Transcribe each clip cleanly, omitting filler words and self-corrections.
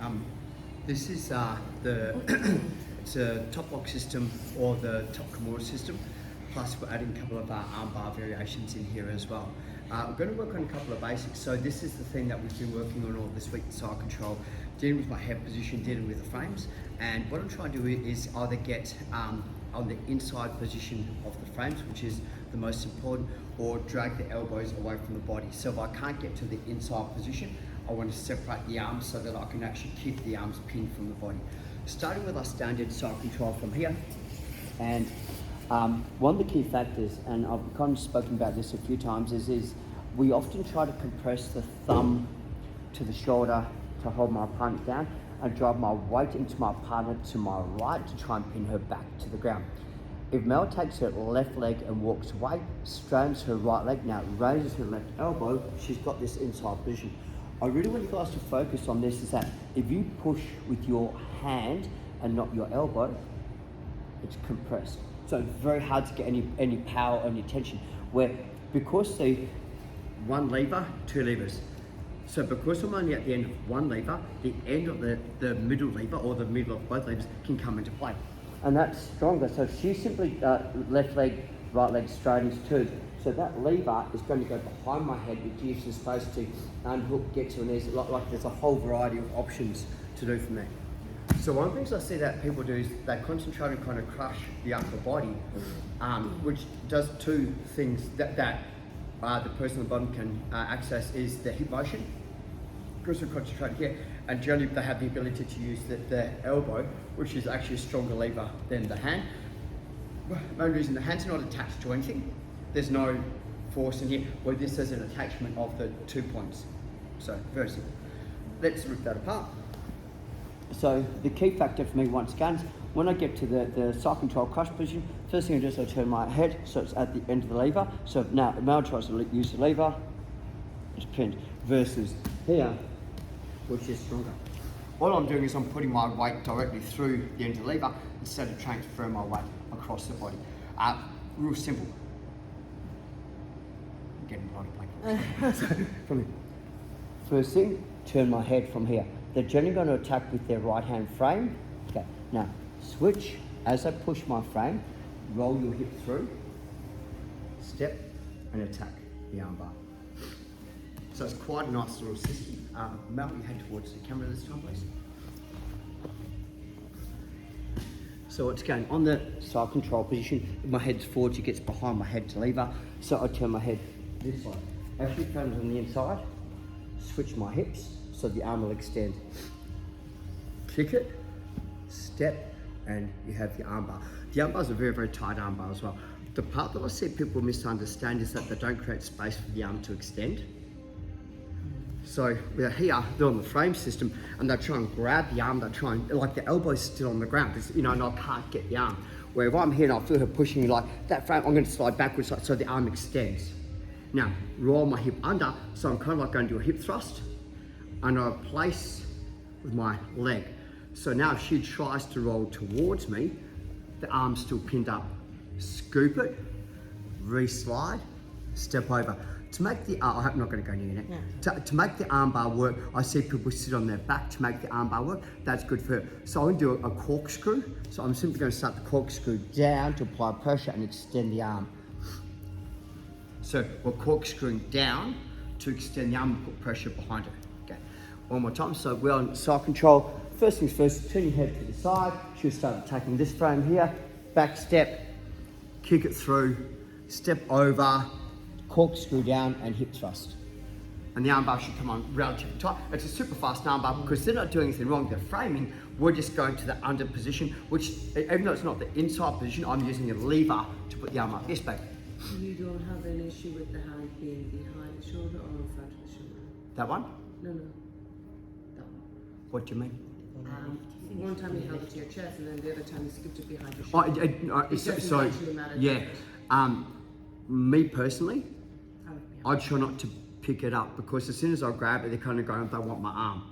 Um, this is the it's a top lock system or the top Kimura system. Plus, we're adding a couple of armbar variations in here as well. We're going to work on a couple of basics. So this is the thing that we've been working on all this week: side control, dealing with my head position, dealing with the frames. And what I'm trying to do is either get on the inside position of the frames, which is the most important, or drag the elbows away from the body. So if I can't get to the inside position, I want to separate the arms so that I can actually keep the arms pinned from the body. Starting with our standard side control from here. And one of the key factors, and I've kind of spoken about this a few times, is we often try to compress the thumb to the shoulder to hold my opponent down and drive my weight into my partner to my right to try and pin her back to the ground. If Mel takes her left leg and walks away, straightens her right leg, now raises her left elbow, she's got this inside position. I really want you guys to focus on this, is that if you push with your hand and not your elbow, it's compressed. So it's very hard to get any power, any tension. Where, because the one lever, two levers. So because I'm only at the end of one lever, the end of the middle lever, or the middle of both levers, can come into play. And that's stronger. So she simply, left leg, right leg straightens too. So that lever is going to go behind my head, which gives the space to unhook, get to an easy, like there's a whole variety of options to do from there. So one of the things I see that people do is they concentrate and kind of crush the upper body, which does two things that the person on the bottom can access is the hip motion. Because we concentrate here, and generally they have the ability to use the elbow, which is actually a stronger lever than the hand. Main reason, the hand's not attached to anything. There's no force in here, where this is an attachment of the 2 points. So very simple. Let's rip that apart. So the key factor for me, once again, is when I get to the side control crush position, first thing I do is I turn my head so it's at the end of the lever. So now the male tries to use the lever, it's pinned, versus here, which is stronger. All I'm doing is I'm putting my weight directly through the end of the lever instead of transferring my weight across the body. Real simple. I'm getting a lot of blank. So, from here. First thing, turn my head from here. They're generally going to attack with their right hand frame. Okay, now switch. As I push my frame, roll your hip through, step, and attack the armbar. So it's quite a nice little system. Mel, you head towards the camera this time, please. So it's going on the side control position. If my head's forward, she gets behind my head to lever. So I turn my head this way. As she comes on the inside, switch my hips so the arm will extend. Kick it, step, and you have the armbar. The armbar is a very, very tight armbar as well. The part that I see people misunderstand is that they don't create space for the arm to extend. So we're here, they're on the frame system, and they try and grab the arm, they try and, like the elbow's still on the ground, and I can't get the arm. Where if I'm here and I feel her pushing me like that frame, I'm going to slide backwards so the arm extends. Now, roll my hip under, so I'm kind of like going to do a hip thrust, and I place with my leg. So now if she tries to roll towards me, the arm's still pinned up. Scoop it, re-slide, step over. To make the, I'm not going to go near it. Yeah. To make the armbar work, I see people sit on their back to make the armbar work. That's good for her. So I'm going to do a corkscrew. So I'm simply going to start the corkscrew down to apply pressure and extend the arm. So we're corkscrewing down to extend the arm and put pressure behind it. Okay, one more time. So we're on side control. First things first, turn your head to the side. She'll start attacking this frame here. Back step, kick it through, step over, corkscrew down, and hip thrust. And the armbar should come on relatively tight. It's a super fast armbar because they're not doing anything wrong. They're framing. We're just going to the under position, which even though it's not the inside position, I'm using a lever to put the arm up. Yes, babe. You don't have an issue with the hand being behind the shoulder or in front of the shoulder? That one? No. That one. What do you mean? One time you held it to your chest and then the other time you skipped it behind your shoulder. It doesn't actually matter. Yeah. Me personally, I try not to pick it up because as soon as I grab it, they kind of go, they want my arm.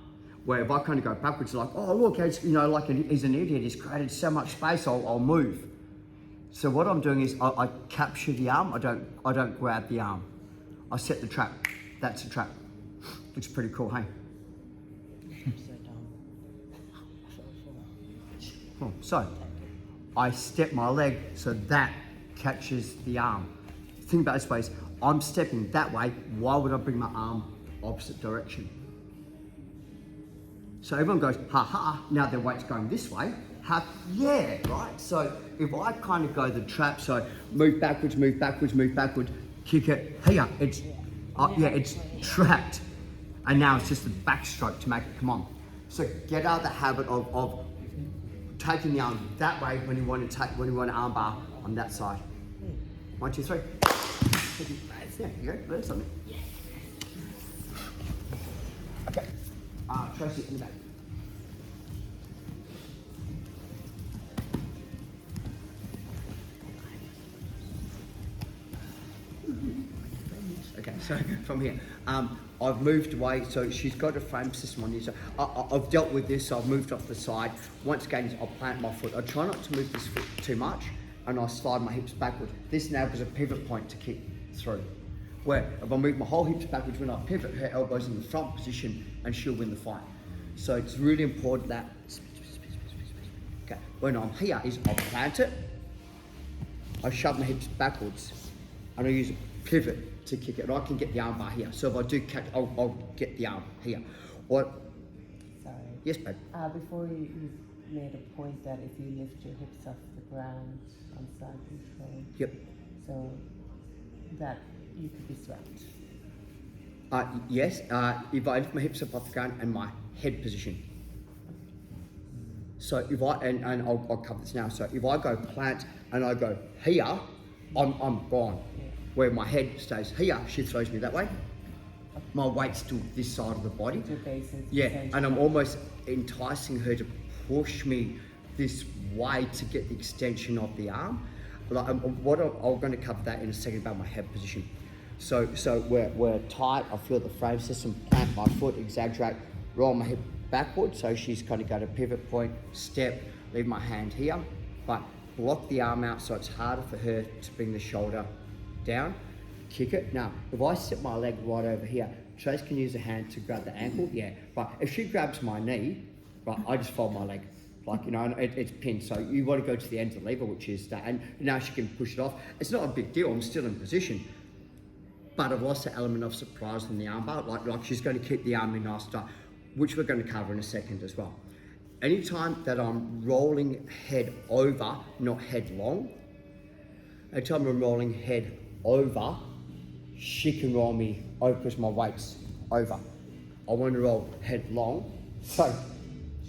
Where if I kind of go backwards, like, oh look, it's, like he's an idiot, he's created so much space, I'll move. So what I'm doing is I capture the arm, I don't grab the arm. I set the trap. That's a trap. Looks pretty cool, hey? So I step my leg so that catches the arm. Think about it this way, is I'm stepping that way, why would I bring my arm opposite direction? So everyone goes, ha ha, now their weight's going this way. Yeah, right? So if I kind of go the trap, so move backwards, kick it, here, it's trapped. And now it's just a backstroke to make it come on. So get out of the habit of taking the arm that way when you want to arm bar on that side. 1, 2, 3. There you go, learn something. Okay, Tracy in the back. Okay, so from here, I've moved away, so she's got a frame system on here. So I've dealt with this, so I've moved off the side. Once again, I'll plant my foot. I try not to move this foot too much, and I slide my hips backwards. This now is a pivot point to kick through. Where if I move my whole hips backwards, when I pivot, her elbows in the front position, and she'll win the fight. So it's really important that, okay, when I'm here is I'll plant it, I shove my hips backwards, and I use a pivot to kick it, and I can get the arm bar here. So if I do catch, I'll get the arm here. What? Sorry. Yes, babe. Before you made a point that if you lift your hips off the ground on side control. Yep. So that you could be swept. Yes, if I lift my hips up off the ground and my head position. So if I, and I'll cover this now. So if I go plant and I go here, I'm gone. Yeah. Where my head stays here, she throws me that way. My weight's still this side of the body. Your base is Yeah, essentially- and I'm almost enticing her to push me this way to get the extension of the arm. Like, I'm going to cover that in a second about my head position. So we're tight. I feel the frame system, plant my foot, exaggerate, roll my hip backward. So she's kind of got a pivot point, step, leave my hand here, but block the arm out so it's harder for her to bring the shoulder down, kick it. Now, if I sit my leg right over here, Trace can use a hand to grab the ankle, yeah. But if she grabs my knee, right, I just fold my leg. Like, you know, it's pinned. So you want to go to the end of the lever, which is that, and now she can push it off. It's not a big deal, I'm still in position. But I've lost the element of surprise in the armbar, like she's going to keep the arm in nice tight, which we're going to cover in a second as well. Anytime that I'm rolling head over, not headlong, anytime I'm rolling head over, she can roll me over because my weight's over. I want to roll headlong, so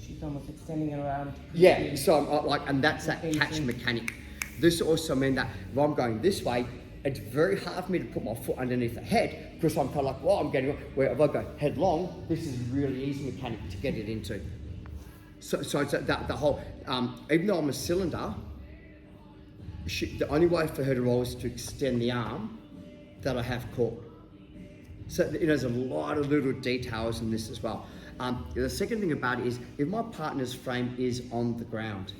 she's almost extending it around. yeah, so I'm like, and that's that catch mechanic. This also means that if I'm going this way, it's very hard for me to put my foot underneath the head because I'm kind of like, well, I'm getting, where if I go headlong, this is a really easy mechanic to get it into. So it's that the whole, even though I'm a cylinder, the only way for her to roll is to extend the arm that I have caught. So you know, there's a lot of little details in this as well. The second thing about it is if my partner's frame is on the ground,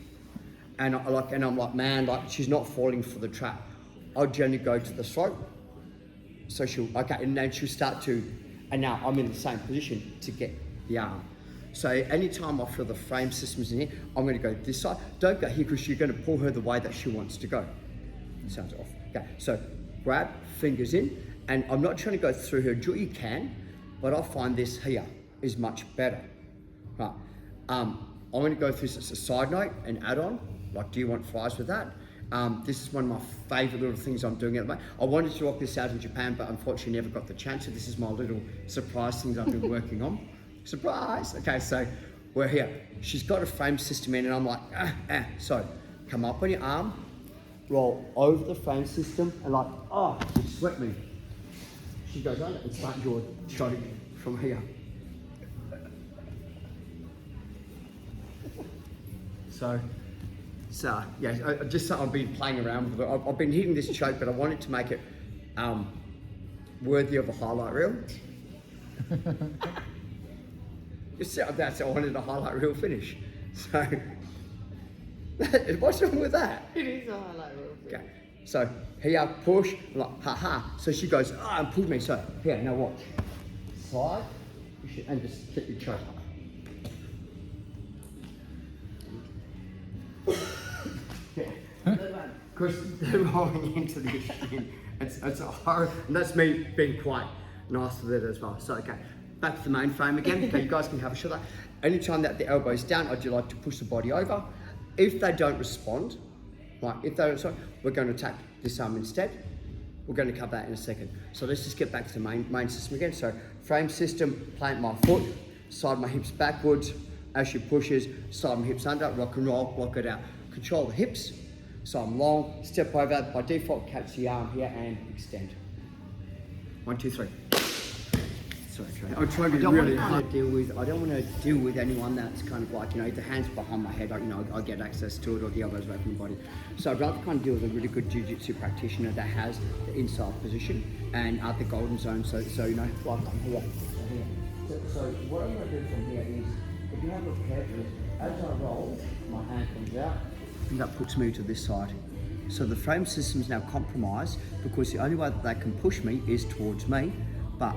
and I'm like, man, like she's not falling for the trap, I'll generally go to the throat. So and then she'll start to, and now I'm in the same position to get the arm. So anytime I feel the frame system's in here, I'm going to go this side. Don't go here because you're going to pull her the way that she wants to go. Sounds off. Okay, so grab, fingers in, and I'm not trying to go through her. Do what you can, but I find this here is much better. Right. I'm going to go through this as a side note and add on. Like, do you want fries with that? This is one of my favourite little things I'm doing at the moment. I wanted to rock this out in Japan, but unfortunately never got the chance. So this is my little surprise things I've been working on. Surprise! Okay, so we're here. She's got a frame system in, and I'm like, So come up on your arm, roll over the frame system, and like, oh, you sweat me. She goes under and start your shotting from here. So yeah, just something I've been playing around with. I've been hitting this choke, but I wanted to make it worthy of a highlight reel. That's I wanted a highlight reel finish. So what's wrong with that? It is a highlight reel. Okay. So here, push, like ha. So she goes, and pulled me. So here, now watch. Slide, push it, and just keep your choke. because they're rolling into the shin. It's a horror, and that's me being quite nice with it as well. So okay, back to the main frame again. Okay, you guys can have a shot. Anytime that the elbow's down, I do like to push the body over. If they don't respond, like if they don't respond, we're going to attack this arm instead. We're going to cover that in a second. So let's just get back to the main system again. So frame system, plant my foot, side my hips backwards. As she pushes, side my hips under, rock and roll, block it out. Control the hips, so I'm long, step over, by default catch the arm here and extend. 1, 2, 3. Sorry, I'm trying to be really hard to deal with. I don't want to deal with anyone that's kind of like, you know, the hands behind my head, I get access to it, or the elbows away from the body. So I'd rather kind of deal with a really good jiu-jitsu practitioner that has the inside position and the golden zone. So you know, like I'm here. So what I'm going to do from here is, if you have a look carefully, as I roll, my hand comes out, and that puts me to this side. So the frame system is now compromised because the only way that they can push me is towards me, but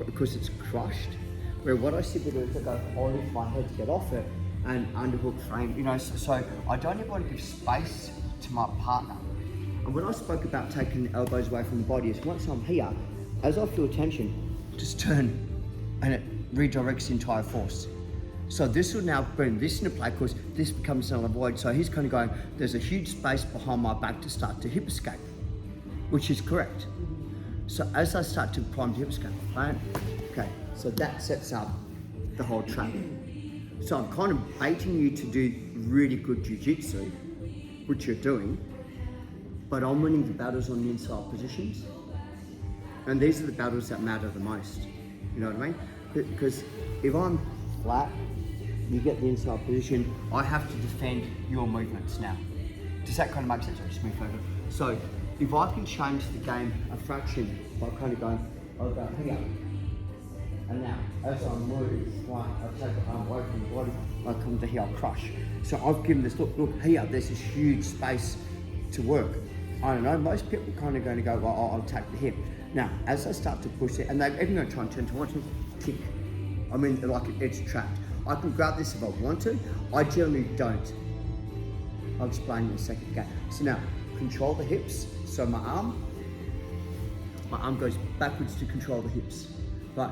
because it's crushed. Where what I simply do is I go, I lift my head to get off it and underhook frame, you know, so I don't ever want to give space to my partner. And when I spoke about taking the elbows away from the body, is once I'm here, as I feel tension, just turn and it redirects the entire force. So this will now bring this into play because this becomes null and void. So he's kind of going, there's a huge space behind my back to start to hip escape, which is correct. So as I start to prime the hip escape, right? Okay, so that sets up the whole trap. So I'm kind of baiting you to do really good jiu-jitsu, which you're doing, but I'm winning the battles on the inside positions. And these are the battles that matter the most. You know what I mean? Because if I'm flat, you get the inside position, I have to defend your movements now. Does that kind of make sense? I'll just move over. So if I can change the game a fraction by kind of going, I'll go here, and now as I move, right, I'll take the arm away from the body, I come to here, I'll crush. So I've given this, look here, there's this huge space to work. I don't know, most people are kind of going to go, well, I'll attack the hip. Now, as I start to push it, and they're even going to try and turn towards me, kick. I mean, like it's trapped. I can grab this if I want to. I generally don't. I'll explain in a second. Okay. So now, control the hips. So my arm goes backwards to control the hips. But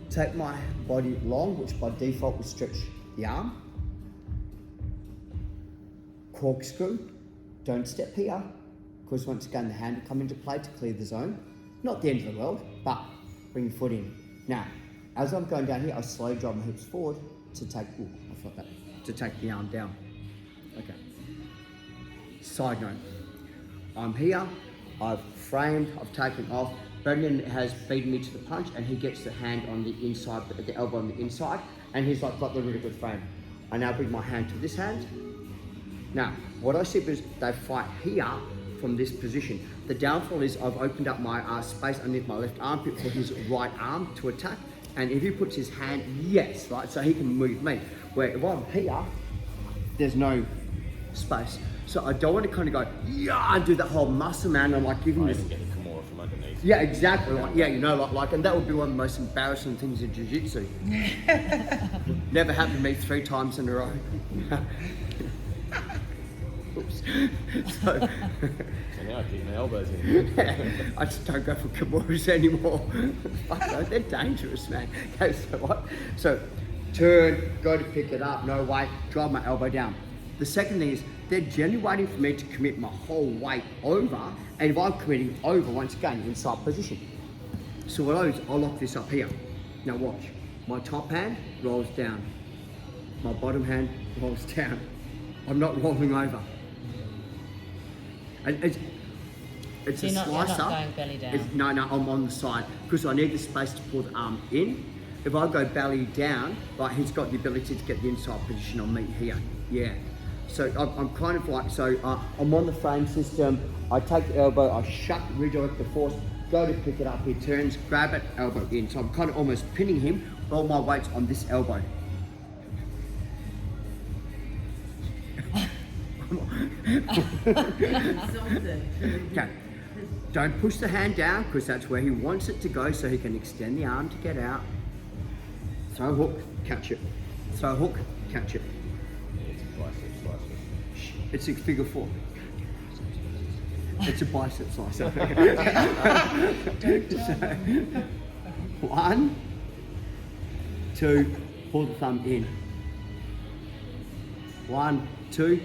take my body long, which by default will stretch the arm. Corkscrew. Don't step here, because once again the hand will come into play to clear the zone. Not the end of the world, but bring your foot in. Now, as I'm going down here, I slowly drive my hips forward to take, to take the arm down. Okay. Side note, I'm here, I've framed, I've taken off. Brendan has beaten me to the punch and he gets the hand on the inside, the elbow on the inside, and he's like got the really good frame. I now bring my hand to this hand. Now, what I see is they fight here from this position. The downfall is I've opened up my space underneath my left armpit for his right arm to attack. And if he puts his hand, yes, right, so he can move me. Where if I'm here, there's no space. So I don't want to kind of go, yeah, and do that whole muscle man. I'm like giving this. Get the Kimura from underneath. Yeah, exactly. Like, yeah, you know, like, and that would be one of the most embarrassing things in jiu-jitsu. Never happened to me 3 times in a row. Oops. So now I keep my elbows in. I just don't go for kimuras anymore. Fuck no, they're dangerous, man. Okay, so what? So turn, go to pick it up, no weight, drive my elbow down. The second thing is they're generally waiting for me to commit my whole weight over, and if I'm committing over, once again, inside position. So what I do is I'll lock this up here. Now watch, my top hand rolls down, my bottom hand rolls down. I'm not rolling over. And it's So a you're slicer. not going belly down? No, I'm on the side because I need the space to pull the arm in. If I go belly down, like he's got the ability to get the inside position on me here. Yeah. So I'm kind of like, so I'm on the frame system. I take the elbow, I shut, redirect the force, go to pick it up, he turns, grab it, elbow in. So I'm kind of almost pinning him, all my weight's on this elbow. Okay. Don't push the hand down because that's where he wants it to go so he can extend the arm to get out. Throw hook, catch it. Throw hook, catch it. It's a figure 4. It's a bicep slicer. So, 1, 2, pull the thumb in. 1, 2,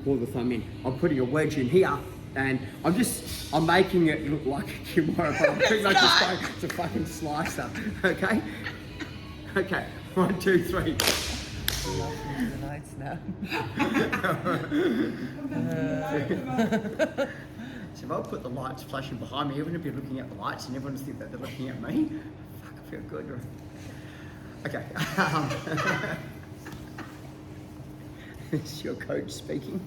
pull the thumb in. I'm putting a wedge in here, and I'm making it look like a kimura, but I'm pretty much just going, it's a fucking slicer. Okay? Okay, 1, 2, 3. The lights now. So if I put the lights flashing behind me, everyone will be looking at the lights and everyone will think that they're looking at me. Fuck, I feel good. Okay. This is your coach speaking.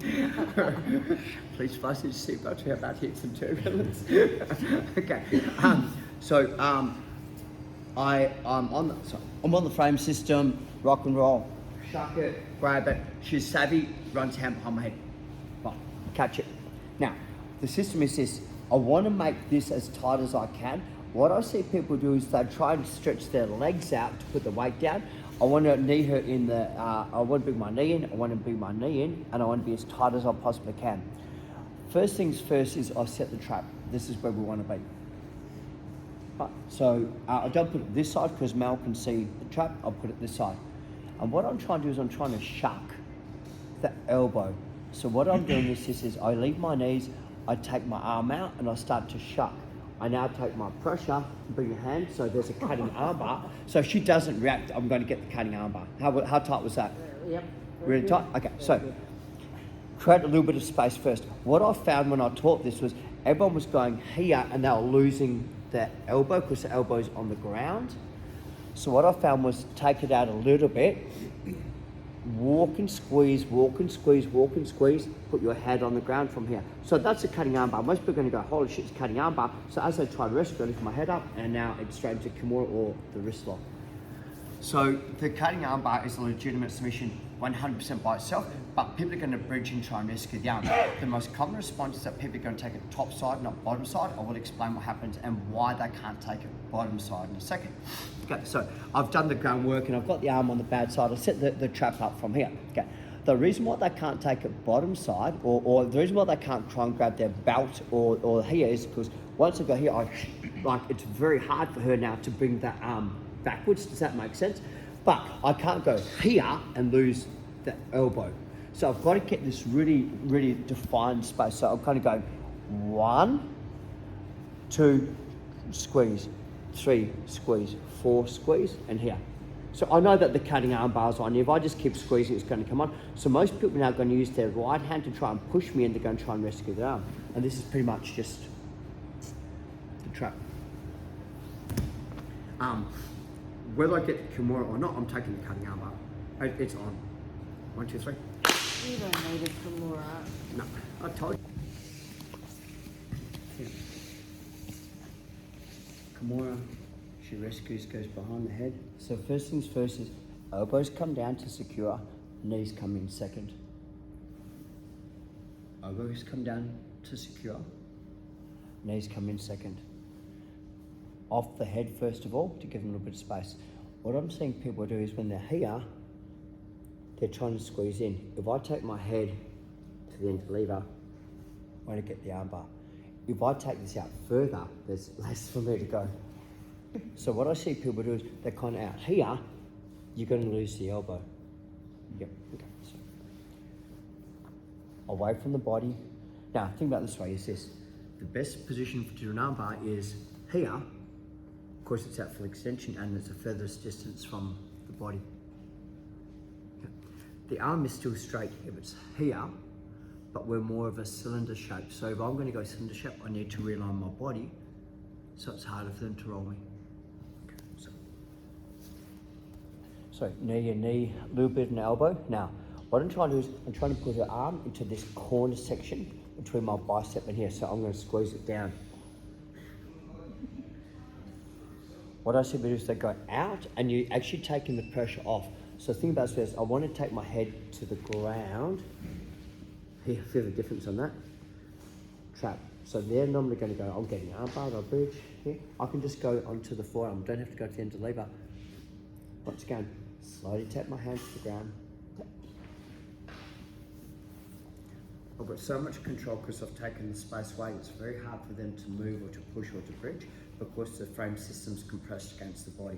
Please fasten your seatbelt. We're about to hit some turbulence. Okay. I'm on the frame system. Rock and roll. Shuck it. Grab it. She's savvy. Runs hand behind my head. Right. Catch it. Now, the system is this. I want to make this as tight as I can. What I see people do is they try and stretch their legs out to put the weight down. I want to knee her in the, I want to bring my knee in, I want to bring my knee in, and I want to be as tight as I possibly can. First things first is I set the trap. This is where we want to be. Right, so I don't put it this side because Mel can see the trap, I'll put it this side. And what I'm trying to do is I'm trying to shuck the elbow. So what I'm doing is I leave my knees, I take my arm out and I start to shuck. I now take my pressure, bring your hand, so there's a cutting armbar. So if she doesn't react, I'm going to get the cutting armbar. How tight was that? Yep. Really tight? Okay, so create a little bit of space first. What I found when I taught this was everyone was going here and they were losing their elbow because the elbow's on the ground. So what I found was take it out a little bit, walk and squeeze, walk and squeeze, walk and squeeze, put your head on the ground from here. So that's a cutting armbar. Most people are going to go, holy shit, it's cutting armbar. So as I try to rescue, I lift my head up and now it's straight into kimura or the wrist lock. So the cutting armbar is a legitimate submission 100% by itself, but people are going to bridge and try and rescue the arm. The most common response is that people are going to take it top side, not bottom side. I will explain what happens and why they can't take it bottom side in a second. Okay, so I've done the groundwork and I've got the arm on the bad side. I set the trap up from here. Okay. The reason why they can't take it bottom side, or the reason why they can't try and grab their belt or here is because once I go here, it's very hard for her now to bring that arm backwards. Does that make sense? But I can't go here and lose the elbow. So I've got to get this really, really defined space. So I'm kind of going 1, 2, squeeze, 3, squeeze, 4, squeeze, and here. So I know that the cutting arm bar's on. If I just keep squeezing, it's going to come on. So most people now are going to use their right hand to try and push me and they're going to try and rescue their arm. And this is pretty much just the trap. Whether I get the kimura or not, I'm taking the cutting arm bar. It's on. 1, 2, 3. You don't need a kimura. No, I told you. Kimura, she rescues, goes behind the head. So first things first is elbows come down to secure, knees come in second. Elbows come down to secure, knees come in second. Off the head first of all to give them a little bit of space. What I'm seeing people do is when they're here, they're trying to squeeze in. If I take my head to the end of the lever, I want to get the armbar. If I take this out further, there's less for me to go. So what I see people do is they're kind of out here, you're going to lose the elbow. Yep, okay. So away from the body. Now, think about it this way, is this. The best position to do an armbar is here. Of course, it's out for extension and it's the furthest distance from the body. The arm is still straight if it's here, but we're more of a cylinder shape. So if I'm going to go cylinder shape, I need to realign my body so it's harder for them to roll me. Okay, so knee and knee, a little bit of an elbow. Now, what I'm trying to do is I'm trying to put her arm into this corner section between my bicep and here. So I'm going to squeeze it down. What I see people do is they go out and you're actually taking the pressure off. So think about this, I want to take my head to the ground. Here, feel the difference on that? Trap. So they're normally going to go, I'm getting armbar or bridge here. I can just go onto the forearm, don't have to go to the end of the lever. Once again, slowly tap my hands to the ground. I've got so much control because I've taken the space away. It's very hard for them to move or to push or to bridge because the frame system's compressed against the body.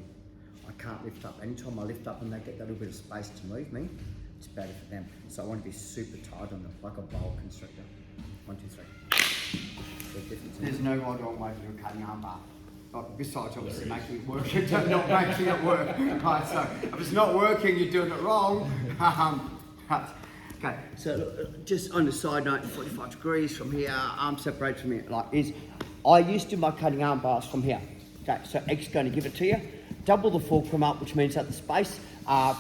I can't lift up. Anytime I lift up and they get that little bit of space to move me, it's better for them. So I want to be super tight on them, like a bowl constrictor. 1, 2, 3. There's no right or wrong way to do a cutting arm bar. Besides obviously making it work, not making it work. Right, so if it's not working, you're doing it wrong. Okay, so just on the side note, 45 degrees from here, arm separates from here, like is, I used to do my cutting arm bars from here. Okay, so X's going to give it to you. Double the fulcrum up, which means that the space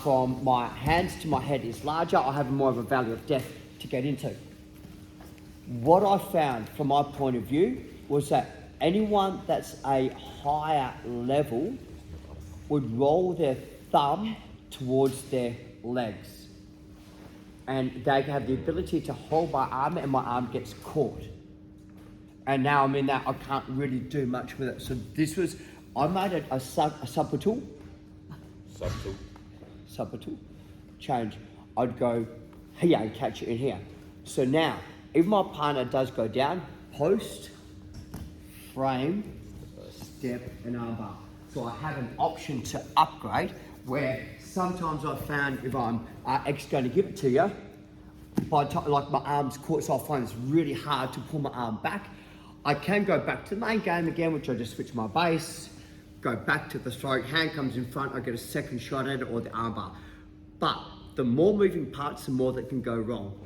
from my hands to my head is larger. I have more of a valley of death to get into. What I found from my point of view was that anyone that's a higher level would roll their thumb towards their legs. And they have the ability to hold my arm and my arm gets caught. And now I'm in that, I can't really do much with it. So this was, I made a subtle change. I'd go here and catch it in here. So now, if my partner does go down, post, frame, step, and armbar. So I have an option to upgrade where sometimes I've found if I'm going to give it to you, by the time, like my arm's caught, so I find it's really hard to pull my arm back. I can go back to the main game again, which I just switch my base, go back to the throat, hand comes in front, I get a second shot at it or the armbar. But the more moving parts, the more that can go wrong.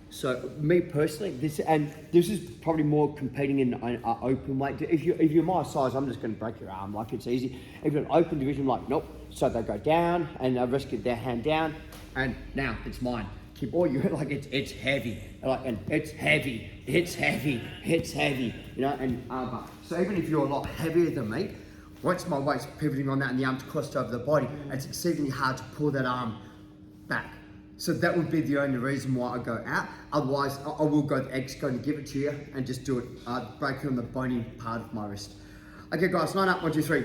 So me personally, this is probably more competing in an open weight. If you're my size, I'm just going to break your arm, like it's easy. If you're an open division, like nope. So they go down and I rescue their hand down, and now it's mine. Keep all you like it's heavy, like and it's heavy, you know, and armbar. So even if you're a lot heavier than me, once my weight's pivoting on that and the arm's crossed over the body, it's exceedingly hard to pull that arm back. So that would be the only reason why I go out. Otherwise, I will go the X, going to give it to you and just do it, breaking on the bony part of my wrist. Okay guys, line up, 1, 2, 3.